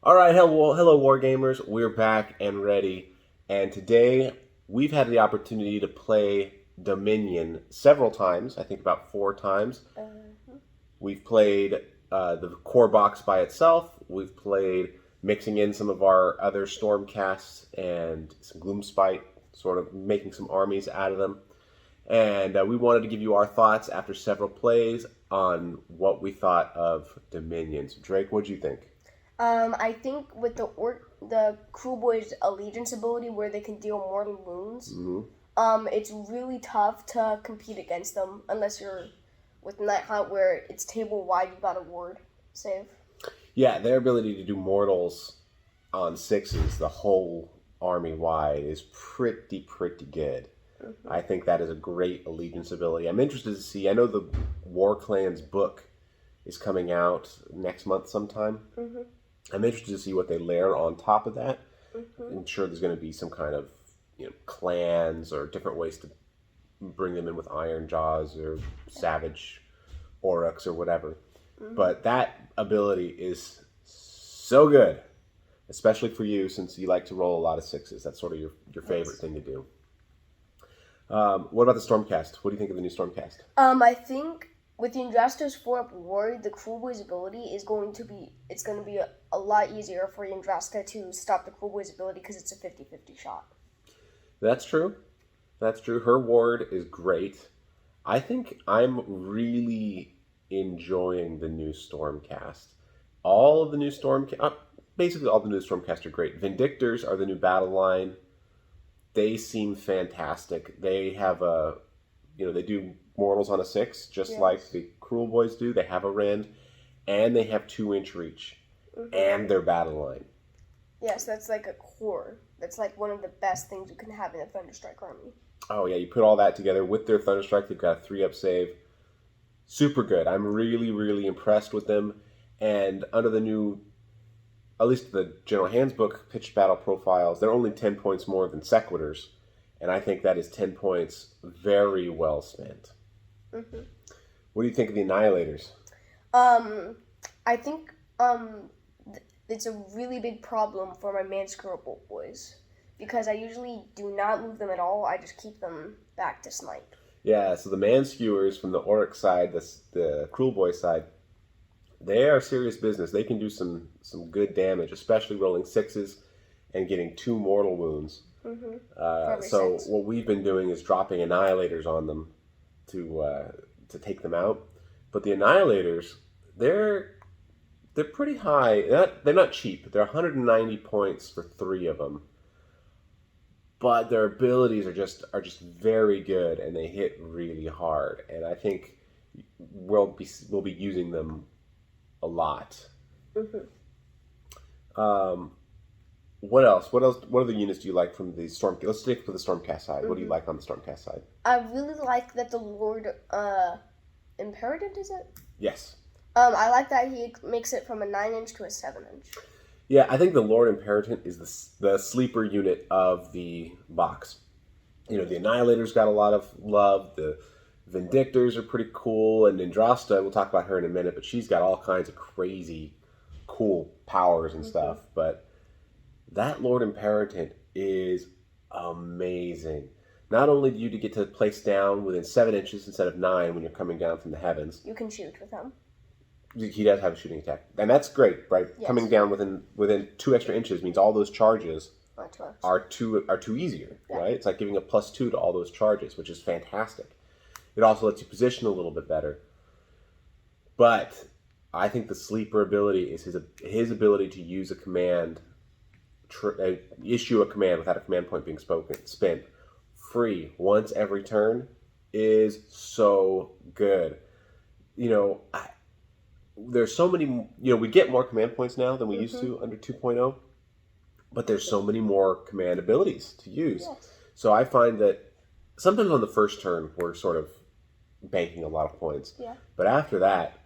All right, hello, Wargamers. We're back and ready. And today we've had the opportunity to play Dominion several times. I think about four times. We've played the core box by itself. We've played mixing in some of our other Stormcasts and some Gloomspite, sort of making some armies out of them. And we wanted to give you our thoughts after several plays on what we thought of Dominions. Drake, what'd you think? I think with the Crew Boys Allegiance ability where they can deal mortal wounds, it's really tough to compete against them unless you're with Night Hunt where it's table wide. You got a ward save. Yeah, their ability to do mortals on sixes the whole army wide is pretty good. I think that is a great allegiance ability. I'm interested to see. I know the War Clans book is coming out next month sometime. I'm interested to see what they layer on top of that. I'm sure there's going to be some kind of clans or different ways to bring them in with Iron Jaws or Savage Oryx or whatever. But that ability is so good, especially for you since you like to roll a lot of sixes. That's sort of your favorite thing to do. What about the Stormcast? What do you think of the new Stormcast? I think with the Yndrasta's 4-up ward, the Crew Boys ability is going to be a lot easier for Yndrasta to stop the Crew Boys ability because it's a 50-50 shot. That's true. That's true. Her ward is great. I think I'm really enjoying the new Stormcast. All of the new basically all the new Stormcast are great. Vindictors are the new battle line. They seem fantastic. They have they do mortals on a 6, just like the Cruel Boys do. They have a rend, and they have 2-inch reach, and their battle line. Yes, that's like a core. That's like one of the best things you can have in a Thunderstrike army. Oh yeah, you put all that together with their Thunderstrike. They've got a 3-up save. Super good. I'm really impressed with them. And under the new, at least the General Handbook pitched battle profiles, they're only 10 points more than Sequitors. And I think that is 10 points very well spent. What do you think of the Annihilators? I think it's a really big problem for my Mansquirrel Bolt Boys because I usually do not move them at all. I just keep them back to smite. Yeah, so the Manskewers from the Oryx side, the Cruel Boy side, they are serious business. They can do some good damage, especially rolling 6s and getting 2 mortal wounds. So what we've been doing is dropping Annihilators on them to take them out. But the Annihilators, they're pretty high. They're not cheap. They're 190 points for 3 of them. But their abilities are just very good, and they hit really hard. And I think we'll be using them a lot. What else? What other units do you like from the Storm? Let's stick with the Stormcast side. What do you like on the Stormcast side? I really like that the Lord Imperative, is it? Yes. I like that he makes it from a 9-inch to a 7-inch. Yeah, I think the Lord Imperative is the sleeper unit of the box. The Annihilators got a lot of love. The Vindictors are pretty cool, and Yndrasta, we'll talk about her in a minute, but she's got all kinds of crazy, cool powers and stuff. But that Lord Imperative is amazing. Not only do you get to place down within 7 inches instead of 9 when you're coming down from the heavens. You can shoot with him. He does have a shooting attack, and that's great, right? Yes. Coming down within 2 extra inches means all those charges are two easier, right? It's like giving a +2 to all those charges, which is fantastic. It also lets you position a little bit better. But I think the sleeper ability is his ability to use a command, issue a command without a command point being spent, free once every turn, is so good. There's so many, we get more command points now than we used to under 2.0, but there's so many more command abilities to use. Yes. So I find that sometimes on the first turn, we're sort of banking a lot of points. Yeah. But after that,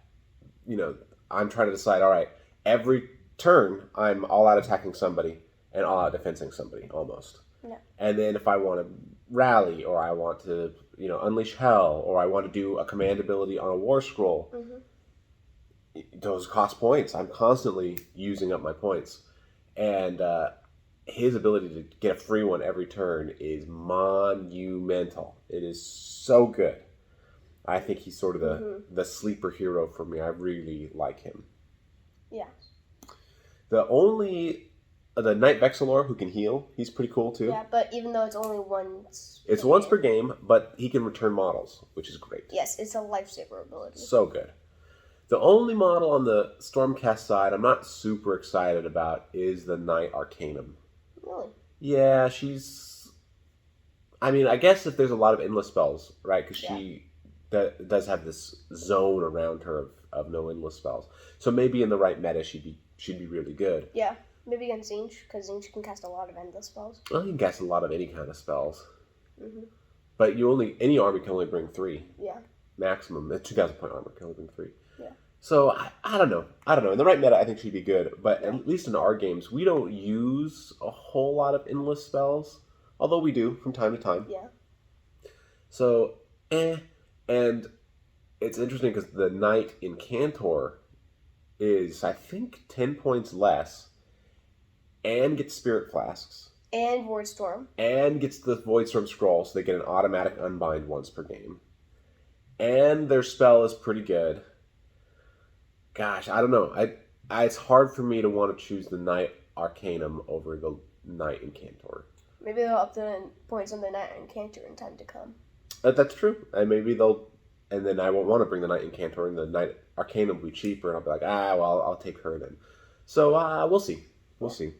I'm trying to decide, all right, every turn, I'm all out attacking somebody and all out defensing somebody, almost. Yeah. And then if I want to rally, or I want to, unleash hell, or I want to do a command ability on a war scroll, those cost points. I'm constantly using up my points. And his ability to get a free one every turn is monumental. It is so good. I think he's sort of the sleeper hero for me. I really like him. Yeah. The Knight Vexillor who can heal, he's pretty cool too. Yeah, but even though it's only once. It's once per game, but he can return models, which is great. Yes, it's a lifesaver ability. So good. The only model on the Stormcast side I'm not super excited about is the Knight Arcanum. Really? Yeah, she's... I mean, I guess if there's a lot of endless spells, right? Because she does have this zone around her of no endless spells. So maybe in the right meta, she'd be really good. Yeah, maybe against Zinch, because Zinch can cast a lot of endless spells. Well, you can cast a lot of any kind of spells. But any army can only bring 3. Yeah. Maximum. A 2,000 point armor can only bring 3. Yeah. So, I don't know. In the right meta, I think she'd be good. But at least in our games, we don't use a whole lot of endless spells. Although we do from time to time. Yeah. So, And it's interesting because the Knight Incantor is, I think, 10 points less and gets Spirit Flasks. And Void Storm. And gets the Void Storm Scroll, so they get an automatic Unbind once per game. And their spell is pretty good. Gosh, I don't know. It's hard for me to want to choose the Knight Arcanum over the Knight Incantor. Maybe they'll up the points on the Knight Incantor in time to come. That's true. And maybe and then I won't want to bring the Knight Incantor, and the Knight Arcanum will be cheaper, and I'll be like, well, I'll take her then. So, we'll see. We'll see.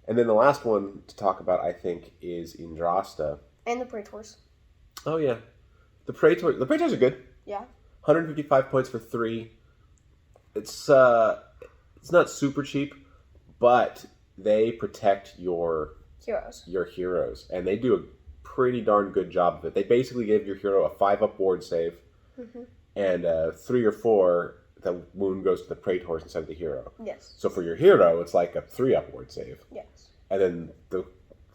And then the last one to talk about, I think, is Indrasta. And the Praetors. Oh, yeah. The Praetors are good. Yeah. 155 points for 3. It's not super cheap, but they protect your heroes, and they do a pretty darn good job of it. They basically give your hero a 5-up ward save, and 3 or 4, the wound goes to the Praetors instead of the hero. Yes. So for your hero, it's like a 3-up ward save. Yes. And then the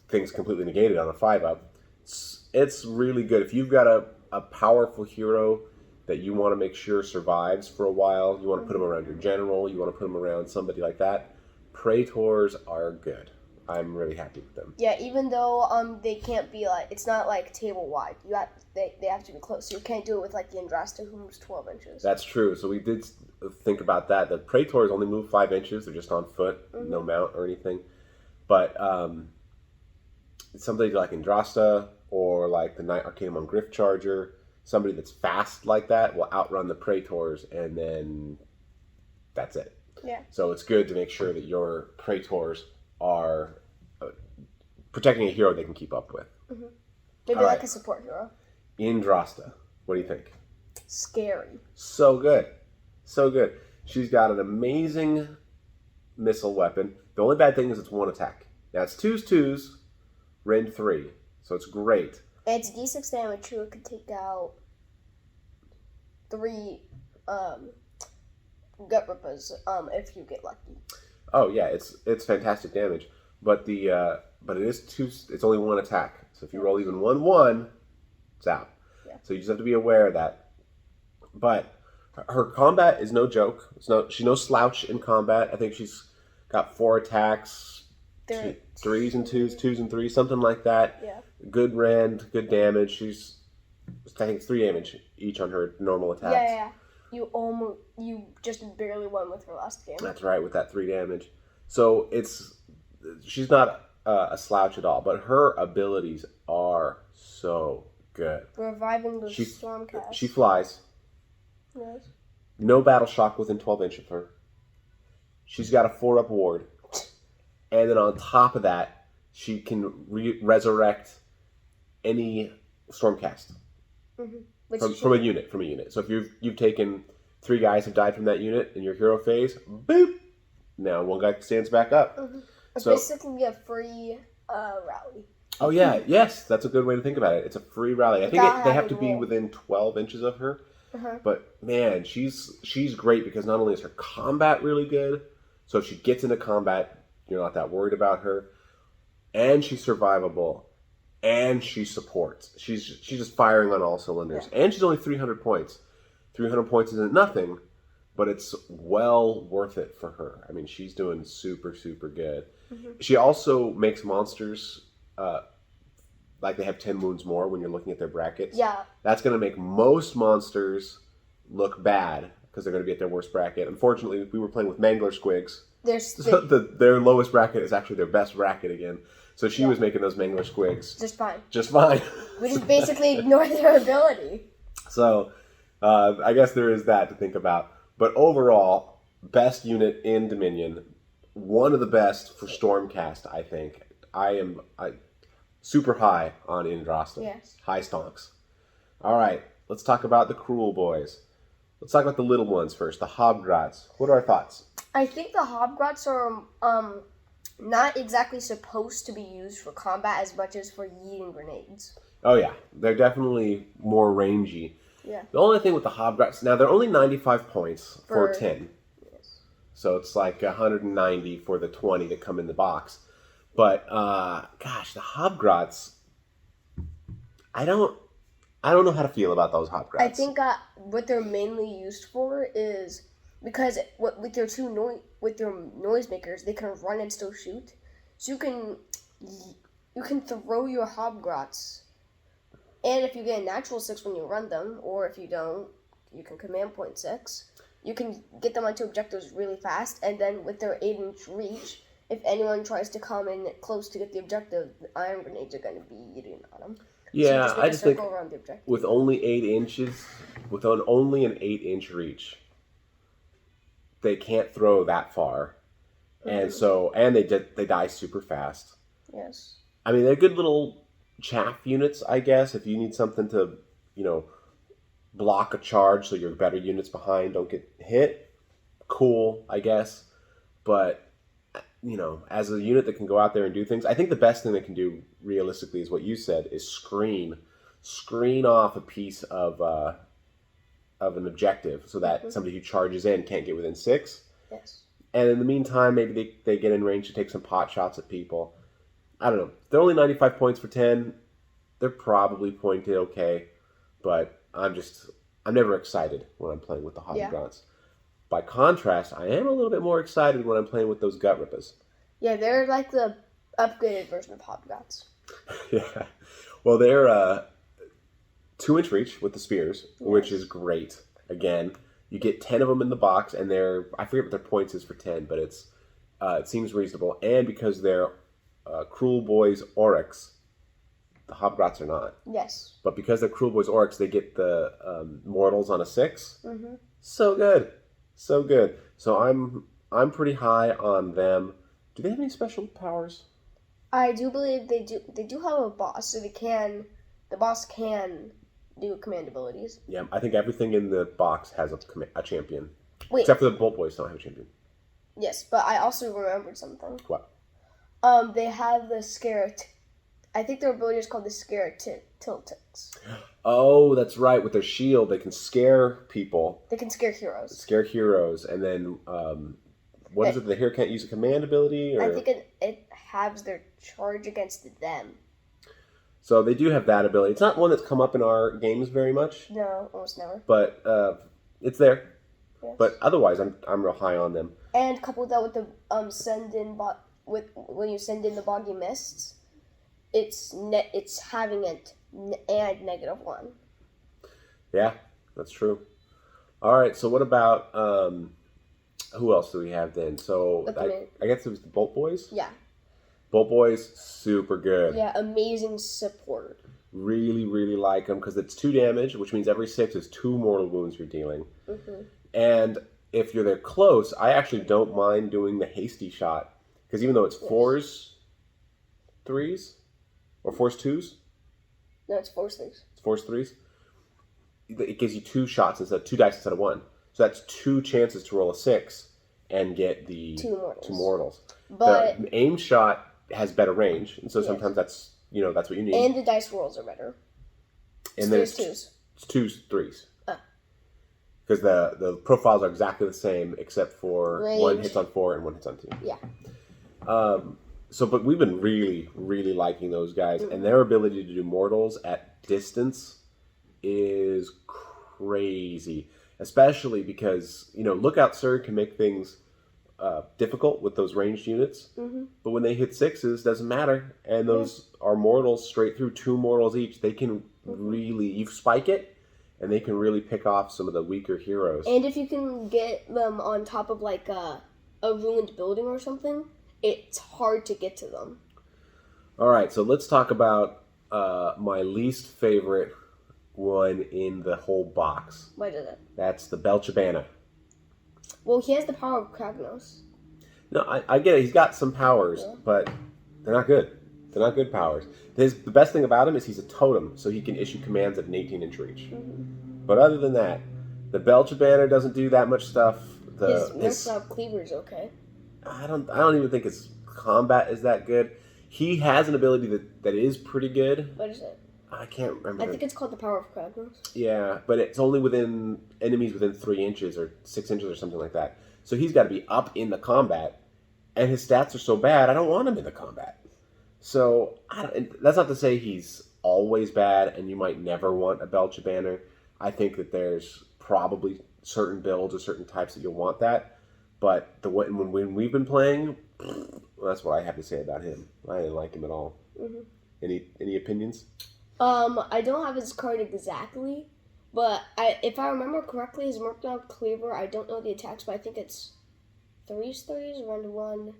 thing's completely negated on a 5-up. It's really good. If you've got a powerful hero that you want to make sure survives for a while, you want to put them around your general, you want to put them around somebody like that, Praetors are good. I'm really happy with them. Yeah, even though they can't be it's not like table wide. They have to be close. So you can't do it with the Indrasta, who moves 12 inches. That's true. So we did think about that. The Praetors only move 5 inches. They're just on foot, no mount or anything. But somebody like Indrasta or like the Knight Arcanum on Griff Charger, somebody that's fast like that will outrun the Praetors, and then that's it. Yeah. So it's good to make sure that your Praetors are protecting a hero they can keep up with. Maybe All like right. a support hero. Indrasta, what do you think? Scary. So good. So good. She's got an amazing missile weapon. The only bad thing is it's 1 attack. Now it's 2s, Rend 3. So it's great. It's D6 damage too. It could take out 3 Gut Rippers if you get lucky. Oh yeah, it's fantastic damage. But it is 2. It's only 1 attack. So if you roll even 1/1, it's out. Yeah. So you just have to be aware of that. But her combat is no joke. She's no slouch in combat. I think she's got 4 attacks, 3s and 2s, 2s and 3s, something like that. Yeah. Good rend, good damage. She's, I think, 3 damage each on her normal attacks. Yeah. You just barely won with her last game. That's right, with that 3 damage. So she's not a slouch at all, but her abilities are so good. Reviving the Stormcast. She flies. Yes. No battle shock within 12 inches of her. She's got a 4-up ward. And then on top of that, she can resurrect any Stormcast. From a unit. So if you've taken 3 guys have died from that unit in your hero phase, boop! Now 1 guy stands back up. It's basically a free rally. Oh yeah, yes, that's a good way to think about it. It's a free rally. I think they have to be within 12 inches of her. But man, she's great because not only is her combat really good, so if she gets into combat, you're not that worried about her, and she's survivable, and she supports. She's just firing on all cylinders, and she's only 300 points. 300 points isn't nothing, but it's well worth it for her. I mean, she's doing super, super good. She also makes monsters like they have 10 wounds more when you're looking at their brackets. Yeah. That's going to make most monsters look bad because they're going to be at their worst bracket. Unfortunately, we were playing with Mangler Squigs. Their lowest bracket is actually their best bracket again. So she was making those Mangler Squigs just fine. Just fine. We just basically ignore their ability. So I guess there is that to think about. But overall, best unit in Dominion. One of the best for Stormcast, I think. I super high on Indrasta. Yes. High stonks. All right, let's talk about the Cruel Boys. Let's talk about the little ones first, the Hobgrots. What are our thoughts? I think the Hobgrots are not exactly supposed to be used for combat as much as for yeeting grenades. Oh yeah, they're definitely more rangy. Yeah. The only thing with the Hobgrots, now they're only 95 points for 10. Yes. So it's like 190 for the 20 that come in the box. But gosh, the Hobgrots, I don't know how to feel about those Hobgrots. I think what they're mainly used for is because with your noisemakers, they can run and still shoot. So you can throw your Hobgrots, and if you get a natural 6 when you run them, or if you don't, you can command point 6. You can get them onto objectives really fast, and then with their 8-inch reach, if anyone tries to come in close to get the objective, the iron grenades are going to be eating on them. Yeah, so I just think around the objective. with only 8 inches, with only an 8-inch reach, they can't throw that far, and they die super fast. Yes. I mean, they're good little chaff units, I guess. If you need something to, block a charge so your better units behind don't get hit, cool, I guess. But as a unit that can go out there and do things, I think the best thing they can do realistically is what you said, is screen off a piece of an objective so that somebody who charges in can't get within 6. Yes. And in the meantime, maybe they get in range to take some pot shots at people. I don't know. They're only 95 points for 10. They're probably pointed okay, but I'm never excited when I'm playing with the Hobgrots. Yeah. By contrast, I am a little bit more excited when I'm playing with those Gut Rippers. Yeah, they're like the upgraded version of Hobgrots. Yeah. Well, they're 2-inch reach with the spears, which is great. Again, you get 10 of them in the box, and I forget what their points is for 10, but it seems reasonable. And because they're Cruel Boys Oryx, the Hobgrots are not. Yes. But because they're Cruel Boys Oryx, they get the Mortals on a 6. Mm-hmm. So good. So good. So I'm pretty high on them. Do they have any special powers? I do believe they do. They do have a boss, so the boss can do command abilities. Yeah, I think everything in the box has a champion. Wait. Except for the Bolt Boys don't have a champion. Yes, but I also remembered something. What? They have the Scare... I think their ability is called the Scare Tiltix. Oh, that's right. With their shield, they can scare people. They can scare heroes. Scare heroes, and then what is it? The hero can't use a command ability? Or? I think it halves their charge against them. So they do have that ability. It's not one that's come up in our games very much. No, almost never. But it's there. Yes. But otherwise, I'm real high on them. And couple that with the when you send in the Boggy Mists, it's having it and -1. Yeah, that's true. All right, so what about who else do we have then? So I guess it was the Bolt Boys. Yeah. Bolt Boys, super good. Yeah, amazing support. Really, really like them because it's 2 damage, which means every 6 is 2 mortal wounds you're dealing. Mm-hmm. And if you're there close, I actually don't mind doing the hasty shot because even though it's 4s, 3s, or 4s, 2s. No, it's 4s, 3s. It's 4s, 3s. It gives you 2 shots instead of 2 dice instead of 1. So that's 2 chances to roll a 6 and get the 2 mortals. 2 mortals. But the aim shot has better range, and so sometimes that's what you need. And the dice rolls are better. And then it's 2s. It's 2s, 3s. Because the profiles are exactly the same except for range. 1 hits on 4 and 1 hits on 2. Yeah. But we've been really, really liking those guys, and their ability to do mortals at distance is crazy. especially because Lookout Surge can make things difficult with those ranged units. Mm-hmm. But when they hit sixes, doesn't matter, and those are mortals straight through, 2 mortals each. They can really you spike it, and they can really pick off some of the weaker heroes. And if you can get them on top of like a ruined building or something, it's hard to get to them. All right, so let's talk about my least favorite one in the whole box. What is it? That's the Belchabana. Well, he has the power of Kragnos. No, I get it. He's got some powers, but they're not good. They're not good powers. The best thing about him is he's a totem, so he can issue commands at an 18-inch reach. Mm-hmm. But other than that, the Belchabana doesn't do that much stuff. His maxed out cleaver is okay. I don't even think his combat is that good. He has an ability that is pretty good. What is it? I can't remember. I think it's called the power of Kragnos. Yeah, but it's only within enemies within 3 inches or 6 inches or something like that. So he's got to be up in the combat, and his stats are so bad, I don't want him in the combat. So that's not to say he's always bad, and you might never want a Belchabana. I think that there's probably certain builds or certain types that you'll want that. But when we've been playing, that's what I have to say about him. I didn't like him at all. Mm-hmm. Any opinions? I don't have his card exactly, but if I remember correctly, his marked out cleaver, I don't know the attacks, but I think it's 3s, around 1,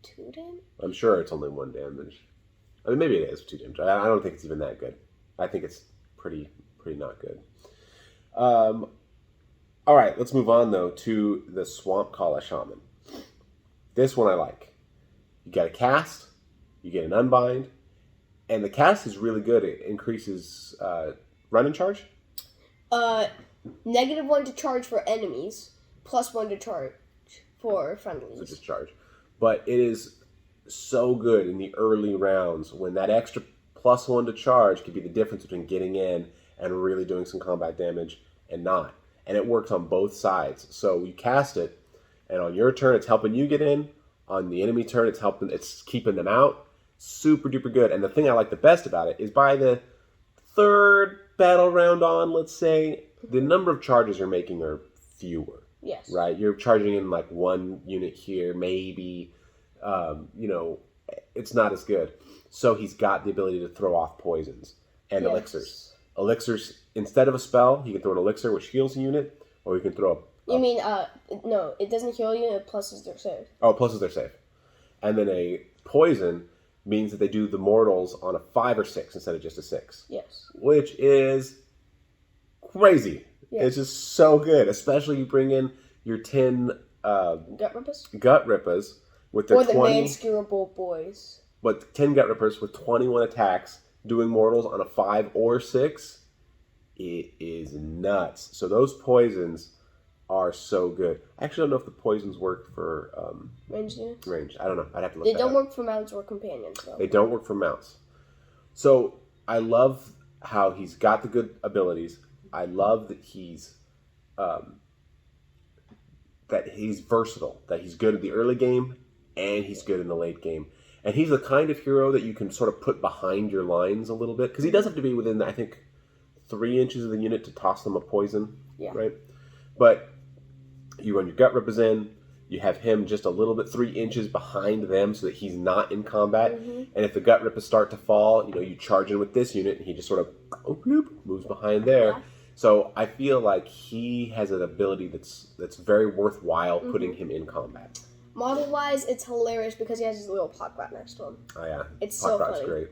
2 damage? I'm sure it's only 1 damage. I mean, maybe it is 2 damage. I don't think it's even that good. I think it's pretty not good. All right, let's move on, though, to the Swampcalla Shaman. This one I like. You get a cast, you get an unbind, and the cast is really good. It increases run and charge. -1 to charge for enemies, +1 to charge for friendlies. So just charge. But it is so good in the early rounds when that extra +1 to charge could be the difference between getting in and really doing some combat damage and not. And it works on both sides. So you cast it, and on your turn it's helping you get in. On the enemy turn it's keeping them out. Super duper good. And the thing I like the best about it is by the 3rd battle round on, let's say, the number of charges you're making are fewer. Yes. Right? You're charging in like 1 unit here, maybe. It's not as good. So he's got the ability to throw off poisons and elixirs. Elixirs, instead of a spell, he can throw an elixir which heals a unit, or he can throw You mean, no, it doesn't heal you, it pluses their save. Oh, pluses their save. And then a poison means that they do the mortals on a 5 or 6 instead of just a 6. Yes. Which is crazy. Yeah. It's just so good. Especially you bring in your 10 gut rippers with their 20... Or the manscurable boys. But 10 gut rippers with 21 attacks doing mortals on a 5 or 6. It is nuts. So those poisons are so good. I actually don't know if the poisons work for ranged units. Ranged. I don't know. I'd have to look. They don't work for mounts or companions, though. They don't work for mounts. So I love how he's got the good abilities. I love that he's versatile. That he's good at the early game and he's good in the late game. And he's the kind of hero that you can sort of put behind your lines a little bit because he does have to be within, I think, 3 inches of the unit to toss them a poison. Yeah. Right. But you run your gut rippers in, you have him just a little bit 3 inches behind them so that he's not in combat. Mm-hmm. And if the gut rippers start to fall, you charge in with this unit and he just sort of moves behind there. Yeah. So I feel like he has an ability that's very worthwhile putting him in combat. Model-wise, it's hilarious because he has his little Pockrat next to him. Oh yeah. It's so funny. Great.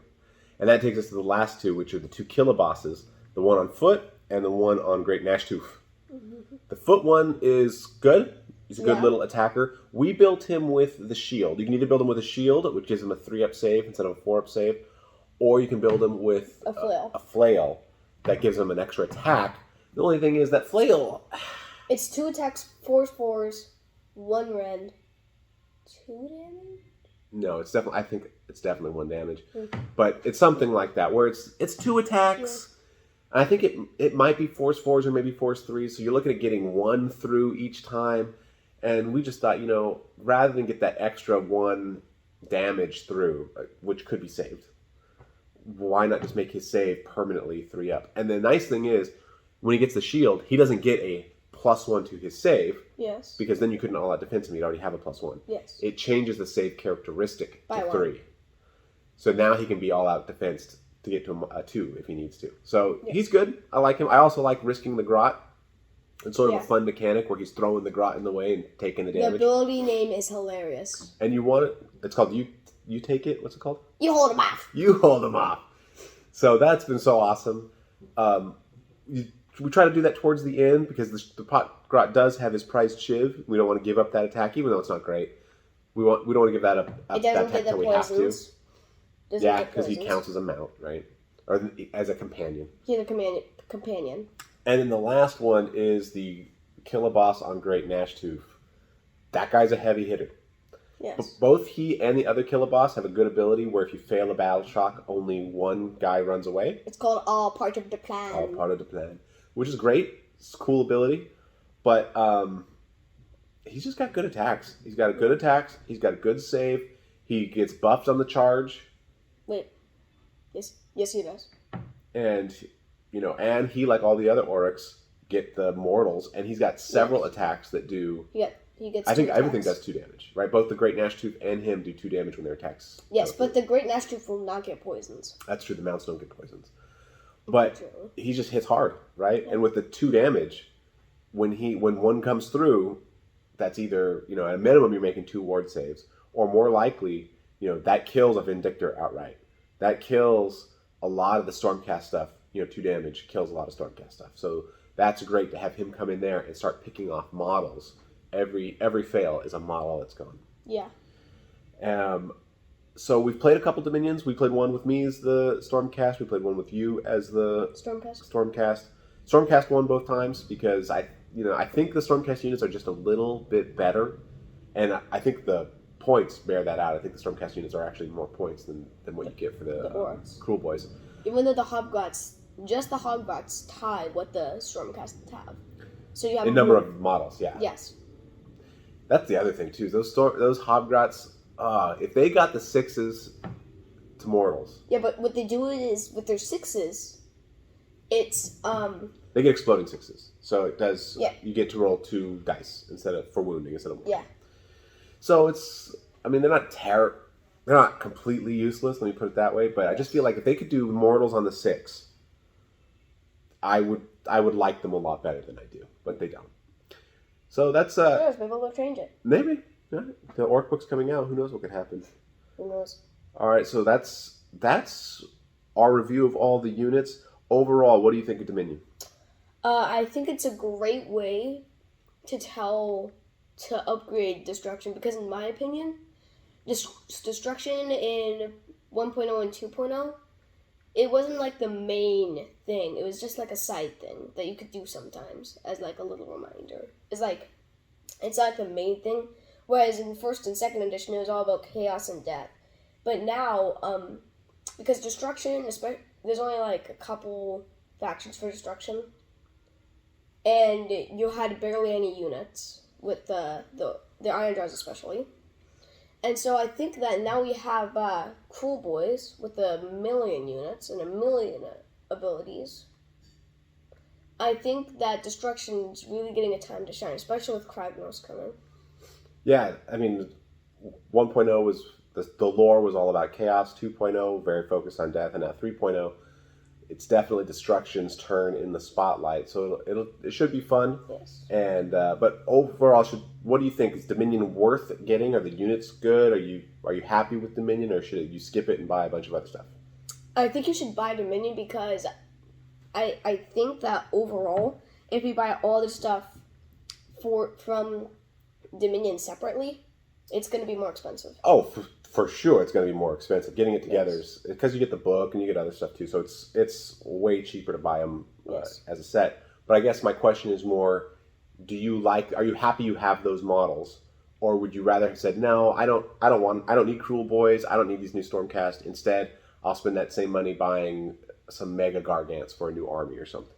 And that takes us to the last 2, which are the 2 killer bosses, the one on foot and the one on Great Nashtooth. The foot one is good. He's a good little attacker. We built him with the shield. You can either build him with a shield, which gives him a 3-up save instead of a 4-up save, or you can build him with a flail that gives him an extra attack. The only thing is that flail... It's 2 attacks, 4 spores, 1 rend, 2 damage? No, it's definitely. I think it's definitely 1 damage, but it's something like that where it's 2 attacks. Yeah. I think it might be force 4s or maybe force 3s, so you're looking at getting 1 through each time. And we just thought, rather than get that extra 1 damage through, which could be saved, why not just make his save permanently 3-up? And the nice thing is, when he gets the shield, he doesn't get a +1 to his save Yes. because then you couldn't all out defense him. You'd already have a +1. Yes. It changes the save characteristic By to 1. 3. So now he can be all out defensed to get to a 2 if he needs to. So he's good. I like him. I also like risking the grot. It's sort of a fun mechanic where he's throwing the grot in the way and taking the The damage. ability name is hilarious. And you want it. It's called you take it. What's it called? You hold him off. You hold him off. So that's been so awesome. We try to do that towards the end because the pot grot does have his prized shiv. We don't want to give up that attack, even though it's not great. We don't want to give that up. It doesn't that get attack the till we have to. poisons. Yeah, because he counts as a mount, right? Or as a companion. He's a companion. And then the last one is the Kill a Boss on Great Nashtooth. That guy's a heavy hitter. Yes. But both he and the other Kill a Boss have a good ability where if you fail a battle shock, only one guy runs away. It's called all part of the plan. All part of the plan. Which is great. It's a cool ability. But he's just got good attacks. He's got a good attacks. He's got a good save. He gets buffed on the charge. Wait. Yes, he does. And, and he, like all the other Oryx, get the mortals. And he's got several attacks that do... He gets I think 2 everything attacks. does 2 damage, right? Both the Great Nashtooth and him do 2 damage when their attacks. Yes, but the Great Nashtooth will not get poisons. That's true. The mounts don't get poisons. But True. he just hits hard, right? And with the 2 damage, when one comes through, that's either, at a minimum you're making 2 ward saves, or more likely, that kills a Vindictor outright. That kills a lot of the Stormcast stuff. 2 damage kills a lot of Stormcast stuff. So that's great to have him come in there and start picking off models. Every fail is a model that's gone. Yeah. So we've played a couple Dominions. We played one with me as the Stormcast. We played one with you as the Stormcast. Stormcast won both times because I think the Stormcast units are just a little bit better, and I think the points bear that out. I think the Stormcast units are actually more points than what you get for the Cruel Boys. Even though the Hobgrots tie what the Stormcast have. So you have in number of models, yeah. Yes. That's the other thing too. Those Hobgrots, if they got the 6s to mortals. Yeah, but what they do is with their 6s, it's they get exploding 6s. So it does. Yeah. You get to roll 2 dice for wounding instead of 1. Yeah. So they're not completely useless. Let me put it that way. But I just feel like if they could do mortals on the 6, I would like them a lot better than I do. But they don't. So that's maybe they'll change it. Maybe. Yeah. The Orc book's coming out. Who knows what could happen? Who knows? All right. So that's our review of all the units. Overall, what do you think of Dominion? I think it's a great way to upgrade Destruction because, in my opinion, Destruction in 1.0 and 2.0, it wasn't like the main thing. It was just like a side thing that you could do sometimes as like a little reminder. It's not the main thing. Whereas in first and second edition, it was all about chaos and death. But now, because Destruction, there's only like a couple factions for Destruction, and you had barely any units with the Iron Jaws especially. And so I think that now we have Cruel Boys with 1,000,000 units and 1,000,000 abilities. I think that Destruction's really getting a time to shine, especially with Kragnos coming. Yeah, I mean, 1.0 was the lore was all about chaos. 2.0 very focused on death, and now 3.0, it's definitely Destruction's turn in the spotlight. So it should be fun. Yes. And but overall, what do you think? Is Dominion worth getting? Are the units good? Are you happy with Dominion, or should you skip it and buy a bunch of other stuff? I think you should buy Dominion because I think that overall, if you buy all the stuff from Dominion separately, it's going to be more expensive. Oh, for sure, it's going to be more expensive. Getting it together is because you get the book and you get other stuff too. So it's way cheaper to buy them as a set. But I guess my question is more: are you happy you have those models, or would you rather have said no? I don't need Cruel Boys. I don't need these new Stormcast. Instead, I'll spend that same money buying some Mega Gargants for a new army or something.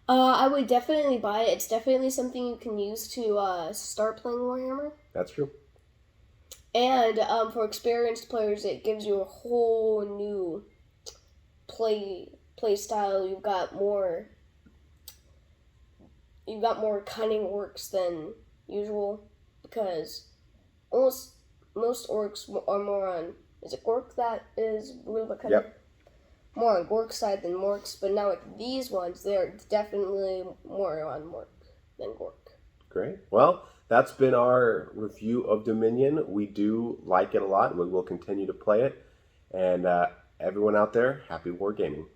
I would definitely buy it. It's definitely something you can use to start playing Warhammer. That's true. And for experienced players, it gives you a whole new play style. You've got more you got more cunning orcs than usual, because almost most orcs are more on. Is it Gork that is a little bit cunning? Yep. More on Gork's side than Mork's, but now with these ones, they're definitely more on Mork than Gork. Great. Well, that's been our review of Dominion. We do like it a lot, and we will continue to play it. And everyone out there, happy wargaming.